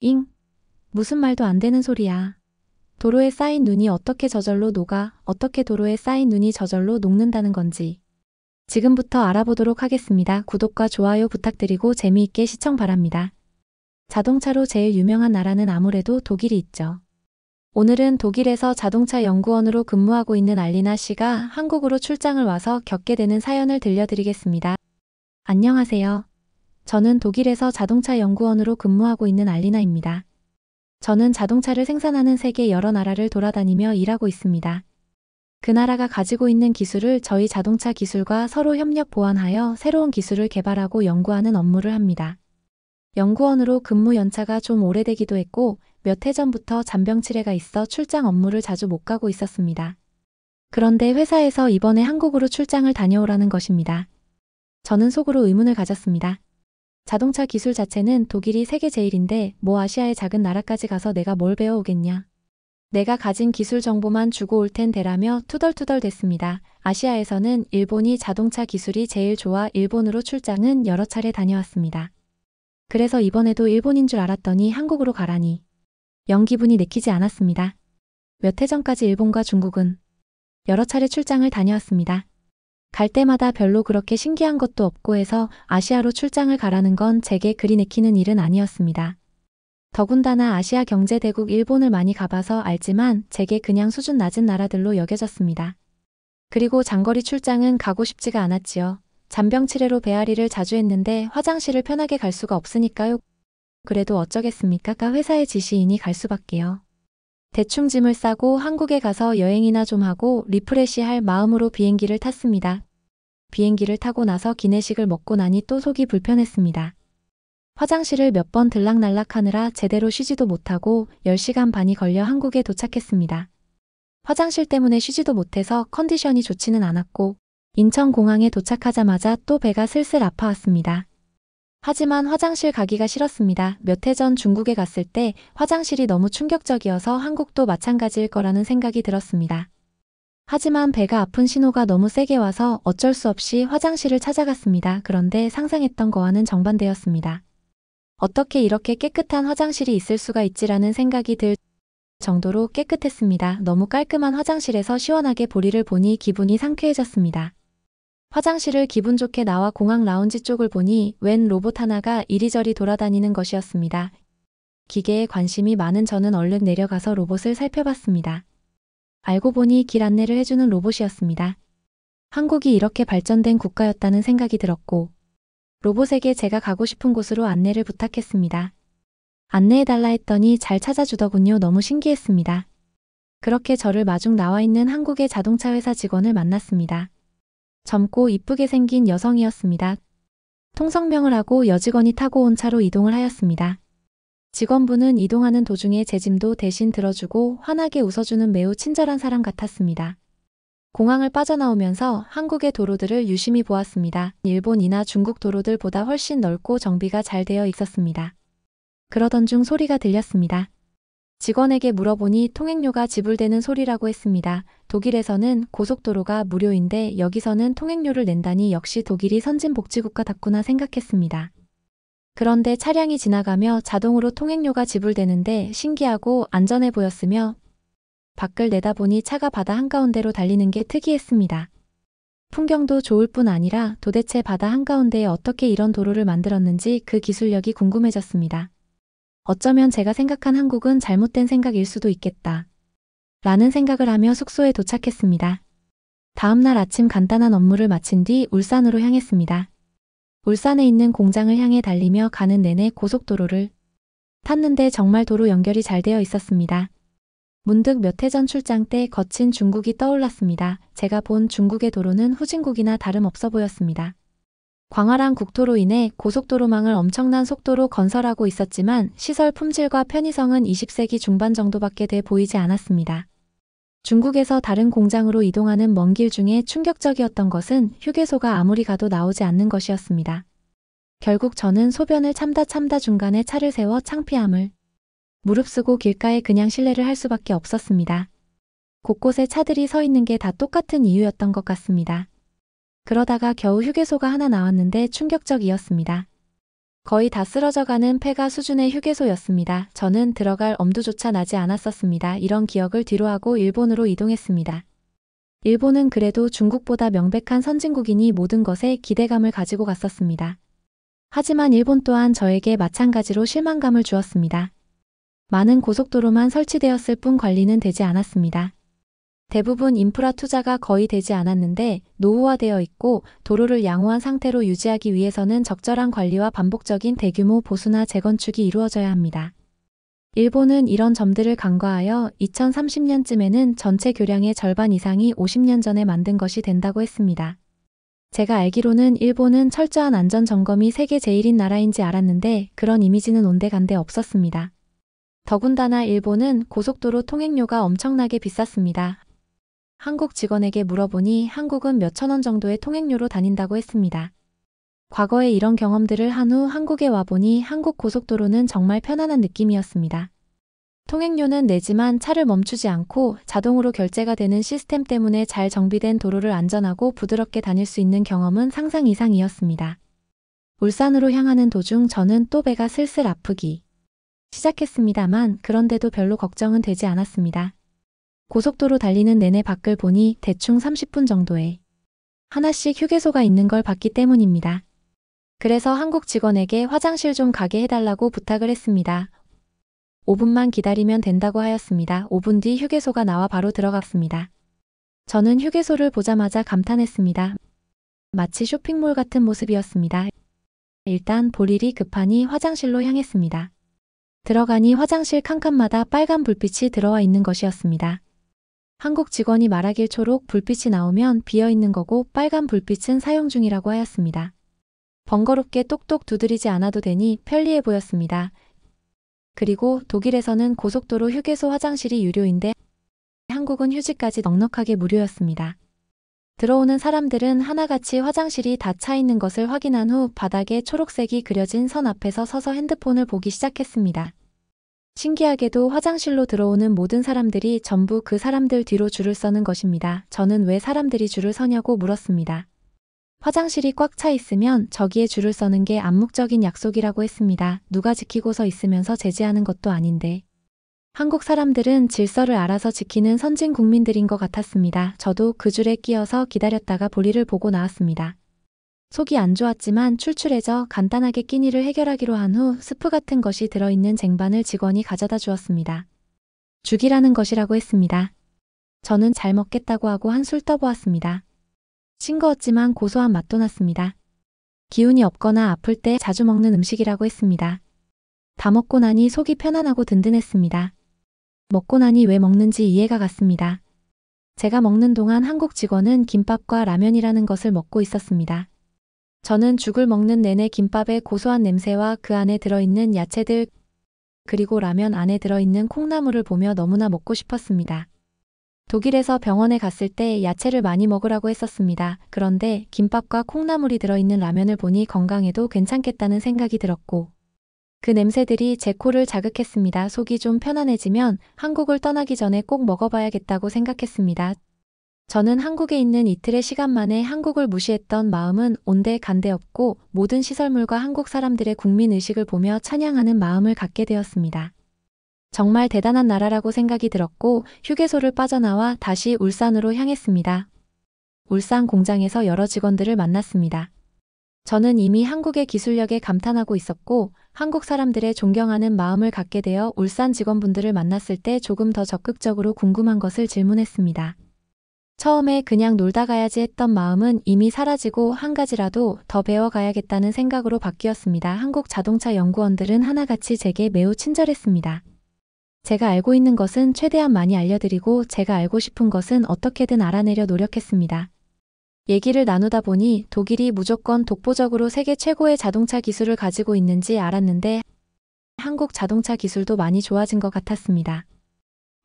잉? 무슨 말도 안 되는 소리야. 도로에 쌓인 눈이 어떻게 저절로 녹아, 어떻게 도로에 쌓인 눈이 저절로 녹는다는 건지. 지금부터 알아보도록 하겠습니다. 구독과 좋아요 부탁드리고 재미있게 시청 바랍니다. 자동차로 제일 유명한 나라는 아무래도 독일이 있죠. 오늘은 독일에서 자동차 연구원으로 근무하고 있는 알리나 씨가 한국으로 출장을 와서 겪게 되는 사연을 들려드리겠습니다. 안녕하세요. 저는 독일에서 자동차 연구원으로 근무하고 있는 알리나입니다. 저는 자동차를 생산하는 세계 여러 나라를 돌아다니며 일하고 있습니다. 그 나라가 가지고 있는 기술을 저희 자동차 기술과 서로 협력 보완하여 새로운 기술을 개발하고 연구하는 업무를 합니다. 연구원으로 근무 연차가 좀 오래되기도 했고 몇 해 전부터 잔병치레가 있어 출장 업무를 자주 못 가고 있었습니다. 그런데 회사에서 이번에 한국으로 출장을 다녀오라는 것입니다. 저는 속으로 의문을 가졌습니다. 자동차 기술 자체는 독일이 세계 제일인데 뭐 아시아의 작은 나라까지 가서 내가 뭘 배워오겠냐. 내가 가진 기술 정보만 주고 올 텐데라며 투덜투덜 됐습니다. 아시아에서는 일본이 자동차 기술이 제일 좋아 일본으로 출장은 여러 차례 다녀왔습니다. 그래서 이번에도 일본인 줄 알았더니 한국으로 가라니. 영 기분이 내키지 않았습니다. 몇 해 전까지 일본과 중국은 여러 차례 출장을 다녀왔습니다. 갈 때마다 별로 그렇게 신기한 것도 없고 해서 아시아로 출장을 가라는 건 제게 그리 내키는 일은 아니었습니다. 더군다나 아시아 경제대국 일본을 많이 가봐서 알지만 제게 그냥 수준 낮은 나라들로 여겨졌습니다. 그리고 장거리 출장은 가고 싶지가 않았지요. 잔병치레로 배앓이를 자주 했는데 화장실을 편하게 갈 수가 없으니까요. 그래도 어쩌겠습니까? 회사의 지시이니 갈 수밖에요. 대충 짐을 싸고 한국에 가서 여행이나 좀 하고 리프레시할 마음으로 비행기를 탔습니다. 비행기를 타고 나서 기내식을 먹고 나니 또 속이 불편했습니다. 화장실을 몇 번 들락날락하느라 제대로 쉬지도 못하고 10시간 반이 걸려 한국에 도착했습니다. 화장실 때문에 쉬지도 못해서 컨디션이 좋지는 않았고 인천공항에 도착하자마자 또 배가 슬슬 아파왔습니다. 하지만 화장실 가기가 싫었습니다. 몇 해 전 중국에 갔을 때 화장실이 너무 충격적이어서 한국도 마찬가지일 거라는 생각이 들었습니다. 하지만 배가 아픈 신호가 너무 세게 와서 어쩔 수 없이 화장실을 찾아갔습니다. 그런데 상상했던 거와는 정반대였습니다. 어떻게 이렇게 깨끗한 화장실이 있을 수가 있지라는 생각이 들 정도로 깨끗했습니다. 너무 깔끔한 화장실에서 시원하게 보리를 보니 기분이 상쾌해졌습니다. 화장실을 기분 좋게 나와 공항 라운지 쪽을 보니 웬 로봇 하나가 이리저리 돌아다니는 것이었습니다. 기계에 관심이 많은 저는 얼른 내려가서 로봇을 살펴봤습니다. 알고 보니 길 안내를 해주는 로봇이었습니다. 한국이 이렇게 발전된 국가였다는 생각이 들었고 로봇에게 제가 가고 싶은 곳으로 안내를 부탁했습니다. 안내해달라 했더니 잘 찾아주더군요. 너무 신기했습니다. 그렇게 저를 마중 나와 있는 한국의 자동차 회사 직원을 만났습니다. 젊고 이쁘게 생긴 여성이었습니다. 통성명을 하고 여직원이 타고 온 차로 이동을 하였습니다. 직원분은 이동하는 도중에 제 짐도 대신 들어주고 환하게 웃어주는 매우 친절한 사람 같았습니다. 공항을 빠져나오면서 한국의 도로들을 유심히 보았습니다. 일본이나 중국 도로들보다 훨씬 넓고 정비가 잘 되어 있었습니다. 그러던 중 소리가 들렸습니다. 직원에게 물어보니 통행료가 지불되는 소리라고 했습니다. 독일에서는 고속도로가 무료인데 여기서는 통행료를 낸다니 역시 독일이 선진복지국가답구나 생각했습니다. 그런데 차량이 지나가며 자동으로 통행료가 지불되는데 신기하고 안전해 보였으며 밖을 내다보니 차가 바다 한가운데로 달리는 게 특이했습니다. 풍경도 좋을 뿐 아니라 도대체 바다 한가운데에 어떻게 이런 도로를 만들었는지 그 기술력이 궁금해졌습니다. 어쩌면 제가 생각한 한국은 잘못된 생각일 수도 있겠다. 라는 생각을 하며 숙소에 도착했습니다. 다음날 아침 간단한 업무를 마친 뒤 울산으로 향했습니다. 울산에 있는 공장을 향해 달리며 가는 내내 고속도로를 탔는데 정말 도로 연결이 잘 되어 있었습니다. 문득 몇 해 전 출장 때 거친 중국이 떠올랐습니다. 제가 본 중국의 도로는 후진국이나 다름없어 보였습니다. 광활한 국토로 인해 고속도로망을 엄청난 속도로 건설하고 있었지만 시설 품질과 편의성은 20세기 중반 정도밖에 돼 보이지 않았습니다. 중국에서 다른 공장으로 이동하는 먼 길 중에 충격적이었던 것은 휴게소가 아무리 가도 나오지 않는 것이었습니다. 결국 저는 소변을 참다 중간에 차를 세워 창피함을 무릅쓰고 길가에 그냥 실내를 할 수밖에 없었습니다. 곳곳에 차들이 서 있는 게 다 똑같은 이유였던 것 같습니다. 그러다가 겨우 휴게소가 하나 나왔는데 충격적이었습니다. 거의 다 쓰러져가는 폐가 수준의 휴게소였습니다. 저는 들어갈 엄두조차 나지 않았었습니다. 이런 기억을 뒤로하고 일본으로 이동했습니다. 일본은 그래도 중국보다 명백한 선진국이니 모든 것에 기대감을 가지고 갔었습니다. 하지만 일본 또한 저에게 마찬가지로 실망감을 주었습니다. 많은 고속도로만 설치되었을 뿐 관리는 되지 않았습니다. 대부분 인프라 투자가 거의 되지 않았는데 노후화되어 있고 도로를 양호한 상태로 유지하기 위해서는 적절한 관리와 반복적인 대규모 보수나 재건축이 이루어져야 합니다. 일본은 이런 점들을 간과하여 2030년쯤에는 전체 교량의 절반 이상이 50년 전에 만든 것이 된다고 했습니다. 제가 알기로는 일본은 철저한 안전점검이 세계 제일인 나라인지 알았는데 그런 이미지는 온데간데 없었습니다. 더군다나 일본은 고속도로 통행료가 엄청나게 비쌌습니다. 한국 직원에게 물어보니 한국은 몇천 원 정도의 통행료로 다닌다고 했습니다. 과거에 이런 경험들을 한 후 한국에 와보니 한국 고속도로는 정말 편안한 느낌이었습니다. 통행료는 내지만 차를 멈추지 않고 자동으로 결제가 되는 시스템 때문에 잘 정비된 도로를 안전하고 부드럽게 다닐 수 있는 경험은 상상 이상이었습니다. 울산으로 향하는 도중 저는 또 배가 슬슬 아프기 시작했습니다만 그런데도 별로 걱정은 되지 않았습니다. 고속도로 달리는 내내 밖을 보니 대충 30분 정도에 하나씩 휴게소가 있는 걸 봤기 때문입니다. 그래서 한국 직원에게 화장실 좀 가게 해달라고 부탁을 했습니다. 5분만 기다리면 된다고 하였습니다. 5분 뒤 휴게소가 나와 바로 들어갔습니다. 저는 휴게소를 보자마자 감탄했습니다. 마치 쇼핑몰 같은 모습이었습니다. 일단 볼 일이 급하니 화장실로 향했습니다. 들어가니 화장실 칸칸마다 빨간 불빛이 들어와 있는 것이었습니다. 한국 직원이 말하길 초록 불빛이 나오면 비어있는 거고 빨간 불빛은 사용 중이라고 하였습니다. 번거롭게 똑똑 두드리지 않아도 되니 편리해 보였습니다. 그리고 독일에서는 고속도로 휴게소 화장실이 유료인데 한국은 휴지까지 넉넉하게 무료였습니다. 들어오는 사람들은 하나같이 화장실이 다 차 있는 것을 확인한 후 바닥에 초록색이 그려진 선 앞에서 서서 핸드폰을 보기 시작했습니다. 신기하게도 화장실로 들어오는 모든 사람들이 전부 그 사람들 뒤로 줄을 서는 것입니다. 저는 왜 사람들이 줄을 서냐고 물었습니다. 화장실이 꽉 차 있으면 저기에 줄을 서는 게 암묵적인 약속이라고 했습니다. 누가 지키고 서 있으면서 제지하는 것도 아닌데. 한국 사람들은 질서를 알아서 지키는 선진 국민들인 것 같았습니다. 저도 그 줄에 끼어서 기다렸다가 볼일을 보고 나왔습니다. 속이 안 좋았지만 출출해져 간단하게 끼니를 해결하기로 한 후 스프 같은 것이 들어있는 쟁반을 직원이 가져다 주었습니다. 죽이라는 것이라고 했습니다. 저는 잘 먹겠다고 하고 한술 떠보았습니다. 싱거웠지만 고소한 맛도 났습니다. 기운이 없거나 아플 때 자주 먹는 음식이라고 했습니다. 다 먹고 나니 속이 편안하고 든든했습니다. 먹고 나니 왜 먹는지 이해가 갔습니다. 제가 먹는 동안 한국 직원은 김밥과 라면이라는 것을 먹고 있었습니다. 저는 죽을 먹는 내내 김밥의 고소한 냄새와 그 안에 들어있는 야채들 그리고 라면 안에 들어있는 콩나물을 보며 너무나 먹고 싶었습니다. 독일에서 병원에 갔을 때 야채를 많이 먹으라고 했었습니다. 그런데 김밥과 콩나물이 들어있는 라면을 보니 건강에도 괜찮겠다는 생각이 들었고 그 냄새들이 제 코를 자극했습니다. 속이 좀 편안해지면 한국을 떠나기 전에 꼭 먹어봐야겠다고 생각했습니다. 저는 한국에 있는 이틀의 시간 만에 한국을 무시했던 마음은 온데 간데 없고 모든 시설물과 한국 사람들의 국민의식을 보며 찬양하는 마음을 갖게 되었습니다. 정말 대단한 나라라고 생각이 들었고 휴게소를 빠져나와 다시 울산으로 향했습니다. 울산 공장에서 여러 직원들을 만났습니다. 저는 이미 한국의 기술력에 감탄하고 있었고 한국 사람들의 존경하는 마음을 갖게 되어 울산 직원분들을 만났을 때 조금 더 적극적으로 궁금한 것을 질문했습니다. 처음에 그냥 놀다 가야지 했던 마음은 이미 사라지고 한 가지라도 더 배워가야겠다는 생각으로 바뀌었습니다. 한국 자동차 연구원들은 하나같이 제게 매우 친절했습니다. 제가 알고 있는 것은 최대한 많이 알려드리고 제가 알고 싶은 것은 어떻게든 알아내려 노력했습니다. 얘기를 나누다 보니 독일이 무조건 독보적으로 세계 최고의 자동차 기술을 가지고 있는지 알았는데 한국 자동차 기술도 많이 좋아진 것 같았습니다.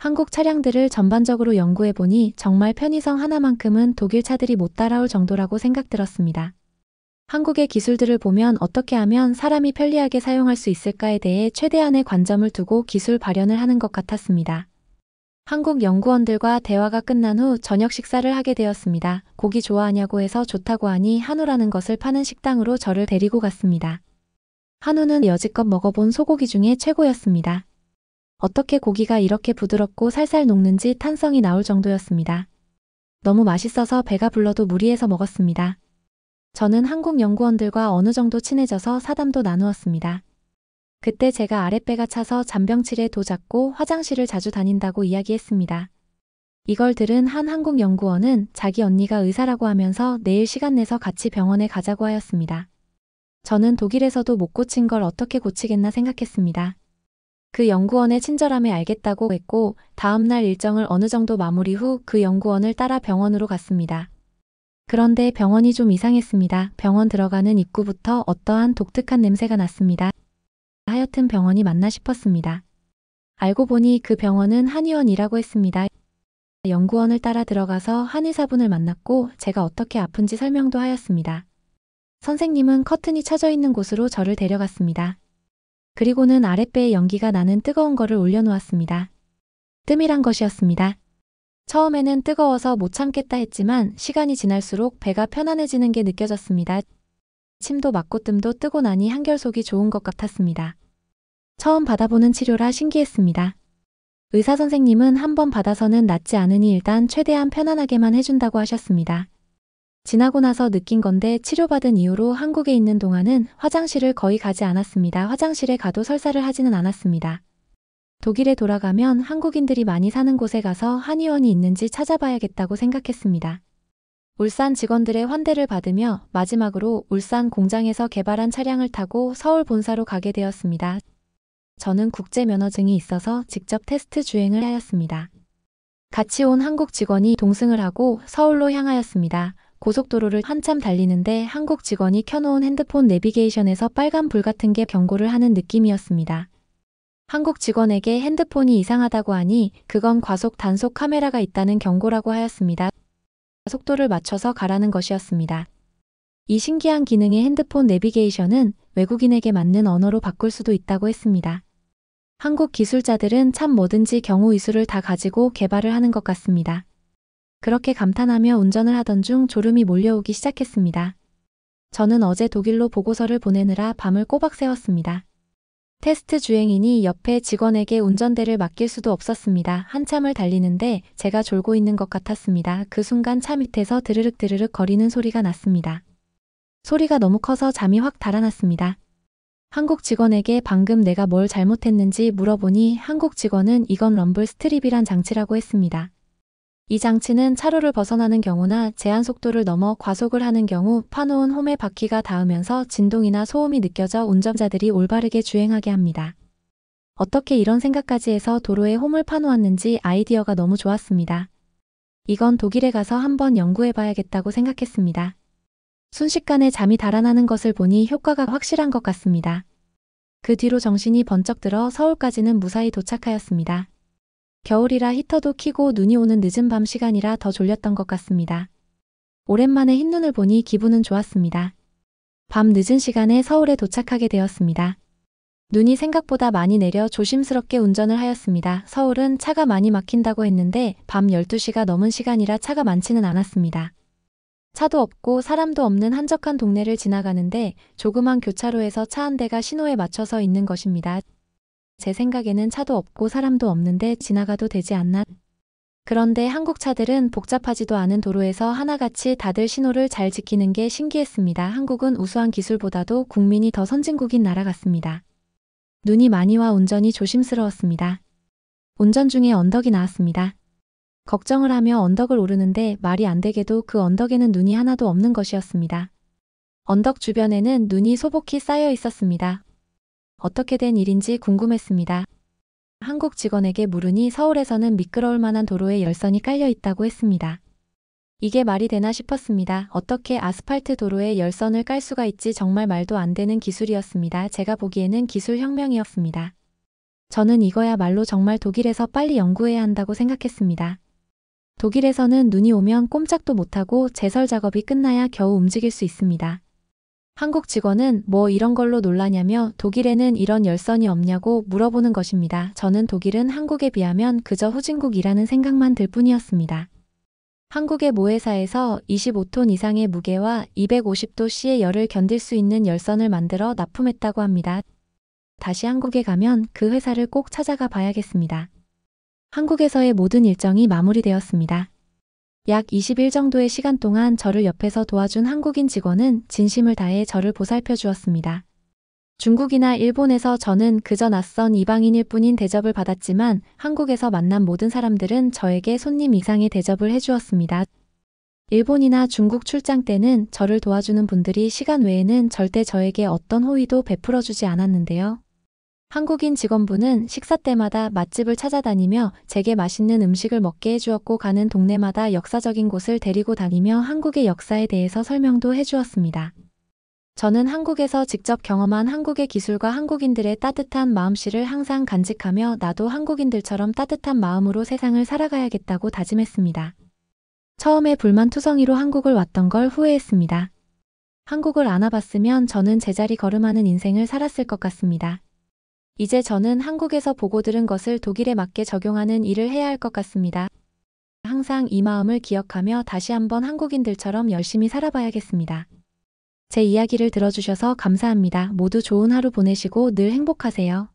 한국 차량들을 전반적으로 연구해보니 정말 편의성 하나만큼은 독일 차들이 못 따라올 정도라고 생각들었습니다. 한국의 기술들을 보면 어떻게 하면 사람이 편리하게 사용할 수 있을까에 대해 최대한의 관점을 두고 기술 발현을 하는 것 같았습니다. 한국 연구원들과 대화가 끝난 후 저녁 식사를 하게 되었습니다. 고기 좋아하냐고 해서 좋다고 하니 한우라는 것을 파는 식당으로 저를 데리고 갔습니다. 한우는 여지껏 먹어본 소고기 중에 최고였습니다. 어떻게 고기가 이렇게 부드럽고 살살 녹는지 탄성이 나올 정도였습니다. 너무 맛있어서 배가 불러도 무리해서 먹었습니다. 저는 한국 연구원들과 어느 정도 친해져서 사담도 나누었습니다. 그때 제가 아랫배가 차서 잔병치레 도 잡고 화장실을 자주 다닌다고 이야기했습니다. 이걸 들은 한 한국 연구원은 자기 언니가 의사라고 하면서 내일 시간 내서 같이 병원에 가자고 하였습니다. 저는 독일에서도 못 고친 걸 어떻게 고치겠나 생각했습니다. 그 연구원의 친절함에 알겠다고 했고 다음날 일정을 어느 정도 마무리 후 그 연구원을 따라 병원으로 갔습니다. 그런데 병원이 좀 이상했습니다. 병원 들어가는 입구부터 어떠한 독특한 냄새가 났습니다. 하여튼 병원이 맞나 싶었습니다. 알고 보니 그 병원은 한의원이라고 했습니다. 연구원을 따라 들어가서 한의사분을 만났고 제가 어떻게 아픈지 설명도 하였습니다. 선생님은 커튼이 쳐져 있는 곳으로 저를 데려갔습니다. 그리고는 아랫배에 연기가 나는 뜨거운 거를 올려놓았습니다. 뜸이란 것이었습니다. 처음에는 뜨거워서 못 참겠다 했지만 시간이 지날수록 배가 편안해지는 게 느껴졌습니다. 침도 맞고 뜸도 뜨고 나니 한결 속이 좋은 것 같았습니다. 처음 받아보는 치료라 신기했습니다. 의사 선생님은 한 번 받아서는 낫지 않으니 일단 최대한 편안하게만 해준다고 하셨습니다. 지나고 나서 느낀 건데 치료받은 이후로 한국에 있는 동안은 화장실을 거의 가지 않았습니다. 화장실에 가도 설사를 하지는 않았습니다. 독일에 돌아가면 한국인들이 많이 사는 곳에 가서 한의원이 있는지 찾아봐야겠다고 생각했습니다. 울산 직원들의 환대를 받으며 마지막으로 울산 공장에서 개발한 차량을 타고 서울 본사로 가게 되었습니다. 저는 국제 면허증이 있어서 직접 테스트 주행을 하였습니다. 같이 온 한국 직원이 동승을 하고 서울로 향하였습니다. 고속도로를 한참 달리는데 한국 직원이 켜놓은 핸드폰 내비게이션에서 빨간 불 같은 게 경고를 하는 느낌이었습니다. 한국 직원에게 핸드폰이 이상하다고 하니 그건 과속 단속 카메라가 있다는 경고라고 하였습니다. 속도를 맞춰서 가라는 것이었습니다. 이 신기한 기능의 핸드폰 내비게이션은 외국인에게 맞는 언어로 바꿀 수도 있다고 했습니다. 한국 기술자들은 참 뭐든지 경우 이수를 다 가지고 개발을 하는 것 같습니다. 그렇게 감탄하며 운전을 하던 중 졸음이 몰려오기 시작했습니다. 저는 어제 독일로 보고서를 보내느라 밤을 꼬박 새웠습니다. 테스트 주행이니 옆에 직원에게 운전대를 맡길 수도 없었습니다. 한참을 달리는데 제가 졸고 있는 것 같았습니다. 그 순간 차 밑에서 드르륵 드르륵 거리는 소리가 났습니다. 소리가 너무 커서 잠이 확 달아났습니다. 한국 직원에게 방금 내가 뭘 잘못했는지 물어보니 한국 직원은 이건 럼블 스트립이란 장치라고 했습니다. 이 장치는 차로를 벗어나는 경우나 제한 속도를 넘어 과속을 하는 경우 파놓은 홈에 바퀴가 닿으면서 진동이나 소음이 느껴져 운전자들이 올바르게 주행하게 합니다. 어떻게 이런 생각까지 해서 도로에 홈을 파놓았는지 아이디어가 너무 좋았습니다. 이건 독일에 가서 한번 연구해봐야겠다고 생각했습니다. 순식간에 잠이 달아나는 것을 보니 효과가 확실한 것 같습니다. 그 뒤로 정신이 번쩍 들어 서울까지는 무사히 도착하였습니다. 겨울이라 히터도 켜고 눈이 오는 늦은 밤 시간이라 더 졸렸던 것 같습니다. 오랜만에 흰눈을 보니 기분은 좋았습니다. 밤 늦은 시간에 서울에 도착하게 되었습니다. 눈이 생각보다 많이 내려 조심스럽게 운전을 하였습니다. 서울은 차가 많이 막힌다고 했는데 밤 12시가 넘은 시간이라 차가 많지는 않았습니다. 차도 없고 사람도 없는 한적한 동네를 지나가는데 조그만 교차로에서 차 한 대가 신호에 맞춰서 있는 것입니다. 제 생각에는 차도 없고 사람도 없는데 지나가도 되지 않나? 그런데 한국 차들은 복잡하지도 않은 도로에서 하나같이 다들 신호를 잘 지키는 게 신기했습니다. 한국은 우수한 기술보다도 국민이 더 선진국인 나라 같습니다. 눈이 많이 와 운전이 조심스러웠습니다. 운전 중에 언덕이 나왔습니다. 걱정을 하며 언덕을 오르는데 말이 안 되게도 그 언덕에는 눈이 하나도 없는 것이었습니다. 언덕 주변에는 눈이 소복히 쌓여 있었습니다. 어떻게 된 일인지 궁금했습니다. 한국 직원에게 물으니 서울에서는 미끄러울 만한 도로에 열선이 깔려 있다고 했습니다. 이게 말이 되나 싶었습니다. 어떻게 아스팔트 도로에 열선을 깔 수가 있지 정말 말도 안 되는 기술이었습니다. 제가 보기에는 기술 혁명이었습니다. 저는 이거야말로 정말 독일에서 빨리 연구해야 한다고 생각했습니다. 독일에서는 눈이 오면 꼼짝도 못하고 제설 작업이 끝나야 겨우 움직일 수 있습니다. 한국 직원은 뭐 이런 걸로 놀라냐며 독일에는 이런 열선이 없냐고 물어보는 것입니다. 저는 독일은 한국에 비하면 그저 후진국이라는 생각만 들 뿐이었습니다. 한국의 모 회사에서 25톤 이상의 무게와 250도씨의 열을 견딜 수 있는 열선을 만들어 납품했다고 합니다. 다시 한국에 가면 그 회사를 꼭 찾아가 봐야겠습니다. 한국에서의 모든 일정이 마무리되었습니다. 약 20일 정도의 시간 동안 저를 옆에서 도와준 한국인 직원은 진심을 다해 저를 보살펴 주었습니다. 중국이나 일본에서 저는 그저 낯선 이방인일 뿐인 대접을 받았지만 한국에서 만난 모든 사람들은 저에게 손님 이상의 대접을 해주었습니다. 일본이나 중국 출장 때는 저를 도와주는 분들이 시간 외에는 절대 저에게 어떤 호의도 베풀어 주지 않았는데요. 한국인 직원분은 식사 때마다 맛집을 찾아다니며 제게 맛있는 음식을 먹게 해주었고 가는 동네마다 역사적인 곳을 데리고 다니며 한국의 역사에 대해서 설명도 해주었습니다. 저는 한국에서 직접 경험한 한국의 기술과 한국인들의 따뜻한 마음씨를 항상 간직하며 나도 한국인들처럼 따뜻한 마음으로 세상을 살아가야겠다고 다짐했습니다. 처음에 불만투성이로 한국을 왔던 걸 후회했습니다. 한국을 안 와봤으면 저는 제자리 걸음하는 인생을 살았을 것 같습니다. 이제 저는 한국에서 보고 들은 것을 독일에 맞게 적용하는 일을 해야 할 것 같습니다. 항상 이 마음을 기억하며 다시 한번 한국인들처럼 열심히 살아봐야겠습니다. 제 이야기를 들어주셔서 감사합니다. 모두 좋은 하루 보내시고 늘 행복하세요.